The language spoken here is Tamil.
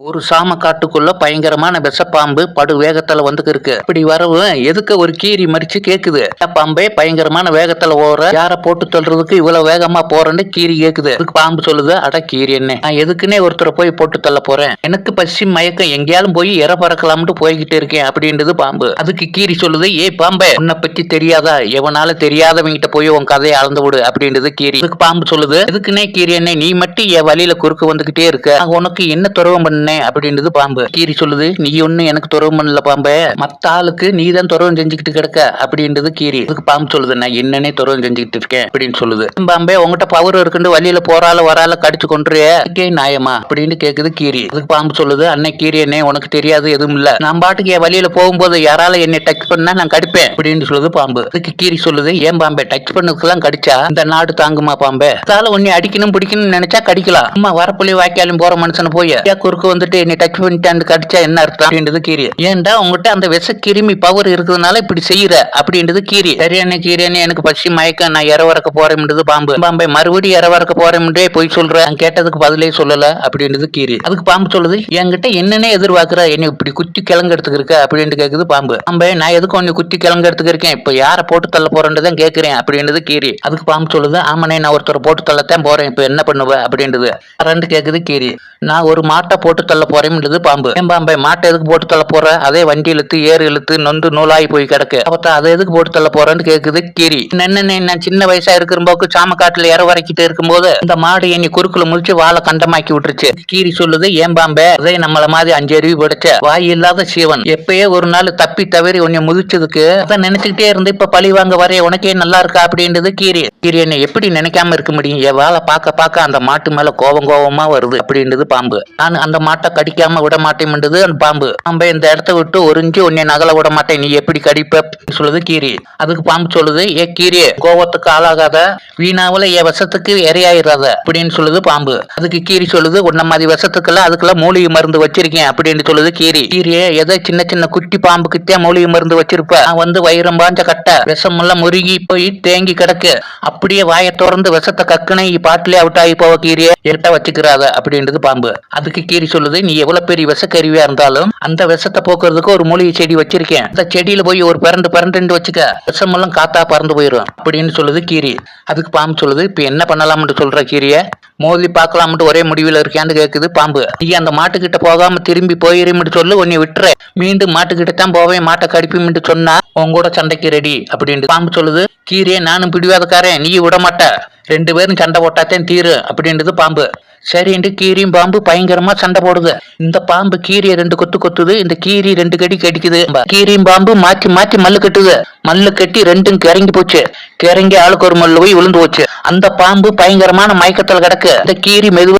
ஒரு சாம காட்டுக்குள்ள பயங்கரமான விஷப்பாம்பு படு வேகத்துல வந்துக்கு இருக்கு. இப்படி வரவும் எதுக்கு ஒரு கீரி மறிச்சு கேக்குது. பாம்பே பயங்கரமான வேகத்துல ஓடுற, யார போட்டு தள்ளுறதுக்கு இவ்வளவு வேகமா போறேன்னு கீரி கேக்குது. அதுக்கு பாம்பு சொல்லுது, அட கீரி என்ன, நான் எதுக்குன்னே ஒருத்தரை போய் போட்டு தள்ள போறேன், எனக்கு பசி மயக்கம், எங்கேயாலும் போய் இற பறக்கலாம்னு போய்கிட்டு இருக்கேன் அப்படின்றது பாம்பு. அதுக்கு கீரி சொல்லுது, ஏய் பாம்பே, உன்னை பத்தி தெரியாதா, எவனால தெரியாதவங்கிட்ட போய் உன் கதையை அளந்து விடு அப்படின்றது கீரி. அதுக்கு பாம்பு சொல்லுது, எதுக்குன்னே கீரி என்ன, நீ மட்டும் என் வழியில குறுக்கு வந்துகிட்டே இருக்க, உனக்கு என்ன துறவம் பண்ண அப்படின்றது பாம்பு. கீரி சொல்லுது, நீ ஒண்ணு எனக்கு துறவம் பண்ணல பாம்பே, மத்த ஆளுக்கு நீ தான் துறவம் செஞ்சுக்கிட்டு கிடக்க அப்படின்றது கீரி. அதுக்கு பாம்பு சொல்லுது, நான் என்னன்னே துறவம் செஞ்சுக்கிட்டு இருக்கேன் அப்படின்னு சொல்லுது. பாம்பே, உங்ககிட்ட பவர் இருக்குன்னு வழியில போறால வரால கடிச்சு கொன்றியே, நியாயமா அப்படின்னு கேக்குது கீரி. அதுக்கு பாம்பு சொல்லுது, அன்னை கீரி என்ன, உனக்கு தெரியாது எதுவும் இல்ல, நான் பாட்டுக்கு என் வழியில போகும்போது யாரால என்னை டச் பண்ணா நான் கடிப்பேன் அப்படின்னு சொல்லுது பாம்பு. அதுக்கு கீரி சொல்லுது, ஏன் பாம்பே, டச் பண்ணதுக்கெல்லாம் கடிச்சா இந்த நாடு தாங்குமா பாம்பே, அதால உன்னை அடிக்கணும் பிடிக்கணும்னு நினைச்சா கடிக்கலாம், அம்மா வரப்புள்ளி வாய்க்காலும் போற மனுஷனை போய் குறுக்கு வந்துட்டு என்னை டச் பண்ணிட்டான்னு கடிச்சா என்ன அர்த்தம் அப்படின்றது கீரி. ஏன்டா உங்ககிட்ட அந்த விஷ கிருமி பவர் இருக்கிறதுனால இப்படி செய்யற அப்படின்றது கீரி. சரியான கீரின்னு, எனக்கு பசி மயக்கம், நான் இறவறக்க போறேன்றது பாம்பு. பாம்பே, மறுபடியும் இறவறக்க போறேன்டே போய் சொல்றேன், கேட்டதுக்கு பதிலே சொல்லல அப்படின்றது கீரி. அதுக்கு பாம்பு சொல்லுது, என்கிட்ட என்னன்னே எதிர்பார்க்கிற, என்னை இப்படி குத்தி கிழங்கு எடுத்துக்கிருக்க அப்படின்னு கேக்குது பாம்பு. பாம்பே, நான் எதுக்கு ஒன்னு குத்தி கிழங்கு எடுத்துக்கிருக்கேன், இப்ப யாரை போட்டு தள்ள போறேன்றதான் கேட்கிறேன் அப்படின்றது கீரி. அதுக்கு பாம்பு சொல்லுது, ஆமாண்ணே, நான் ஒருத்தரை போட்டு தள்ளத்தான் போறேன், இப்ப என்ன பண்ணுவ அப்படின்றது ரெண்டு கேக்குது கீரி. நான் ஒரு மாட்டை போட்டு தள்ள போறேன்றது பாம்பு. ஏன் பாம்பே, மாட்டை எதுக்கு போட்டு தள்ள போற, அதே வண்டி இழுத்து ஏறு இழுத்து நொந்து நூலாகி போய் கிடக்கு, அப்ப அதை எதுக்கு போட்டு தள்ள போறேன்னு கேக்குது கீரி. என்னென்ன, நான் சின்ன வயசா இருக்கிற சாம காட்டுல இற வரைக்கிட்டு இருக்கும்போது இந்த மாடு என்னை குறுக்குல முடிச்சு வாழை கண்டமாக்கி விட்டுருச்சு. கீரி சொல்லுது, ஏன் பாம்பே, அதே நம்மள மாதிரி 5 அறிவு படைச்ச வாய் இல்லாத சீவன் எப்பயே ஒரு நாள் தப்பி தவறி உன்னை முதிச்சதுக்கு அதை நினைச்சுக்கிட்டே இருந்து இப்ப பழி வாங்க வரைய உனக்கே நல்லா இருக்கா அப்படின்றது கீரி. கீரி என்னை எப்படி நினைக்காம இருக்க முடியும், என் வாழை பார்க்க பார்க்க அந்த மாட்டு மேல கோபமா வருது அப்படின்றது பாம்பு. நான் அந்த மாட்டை கடிக்காம விட மாட்டேன்ன்றது அந்த பாம்பு. பாம்பே, இந்த இடத்த விட்டு ஒரு இன்ச்சு உன்னை நகல விட மாட்டேன், நீ எப்படி கடிப்ப சொல்லுது கீரி. அதுக்கு பாம்பு சொல்லுது, ஏ கீரி, கோவத்துக்கு ஆளாகாத, வீணாவில் என் விஷத்துக்கு இரையாயிராத அப்படின்னு சொல்லுது பாம்பு. அதுக்கு கீரி சொல்லுது, உன்ன மாதிரி விஷத்துக்கெல்லாம் அதுக்கெல்லாம் மூலிகை மருந்து வச்சிருக்கேன் அப்படின்னு சொல்லுது கீரி. கீரியே, ஏதோ சின்ன சின்ன குட்டி பாம்புக்குத்தே மூலிகை மருந்து வச்சிருப்ப, நான் வந்து வயிறம் பாஞ்ச கட்ட விஷம் எல்லாம் முருகி போய் தேங்கி கிடக்கு, அப்படியே வாயை திறந்து விஷத்தை கக்குனை பாட்டிலே அவுட் ஆகி போவ கீரியே, எட்ட வச்சுக்கிறாத அப்படின்றது பாம்பு. அதுக்கு கீரி சொல்லுது, நீ எவ்வளவு பெரிய விஷக்கருவியா இருந்தாலும் அந்த விஷத்தை போக்குறதுக்கு ஒரு மூலிகை செடி வச்சிருக்கேன், அந்த செடியில போய் ஒரு பரண்டு வச்சுக்க, விஷம் எல்லாம் காத்தா பறந்து போயிடும் அப்படின்னு சொல்லுது கீரி. அதுக்கு பாம்பு சொல்லுது, இப்ப என்ன பண்ணலாம்னு சொல்ற கீரிய, மோதி பார்க்கலாம்னு ஒரே முடிவில் இருக்கான்னு கேக்குது பாம்பு. நீ அந்த மாட்டுக்கிட்ட போகாம திரும்பி போயிருமிட்டு சொல்லு, உன்னை விட்டுற, மீண்டும் மாட்டுக்கிட்ட தான் போவேன், மாட்டை கடிப்புமிட்டு சொன்னா உன் கூட சண்டைக்கு ரெடி அப்படின்னு பாம்பு சொல்லுது. கீரியே, நானும் பிடிவாதக்காரன், நீ விட மாட்ட, 2 பேரும் சண்டை போட்டாத்தான் தீரு அப்படின்றது பாம்பு. சரின்ட்டு கீரியும் பாம்பு பயங்கரமா சண்டை போடுது. இந்த பாம்பு கீரியை 2 கொத்து கொத்துது, இந்த கீரி 2 கடி கடிக்குது. கீரியும் பாம்பு மாற்றி மாற்றி மல்லு கட்டுது. மல்லு கட்டி 2ம் கிறங்கி போச்சு. கிறங்கி ஆளுக்கு ஒரு மல்லு போய் விழுந்து போச்சு. அந்த பாம்பு பயங்கரமான மயக்கத்தில் கிடக்கு. இந்த கீரி மெதுவா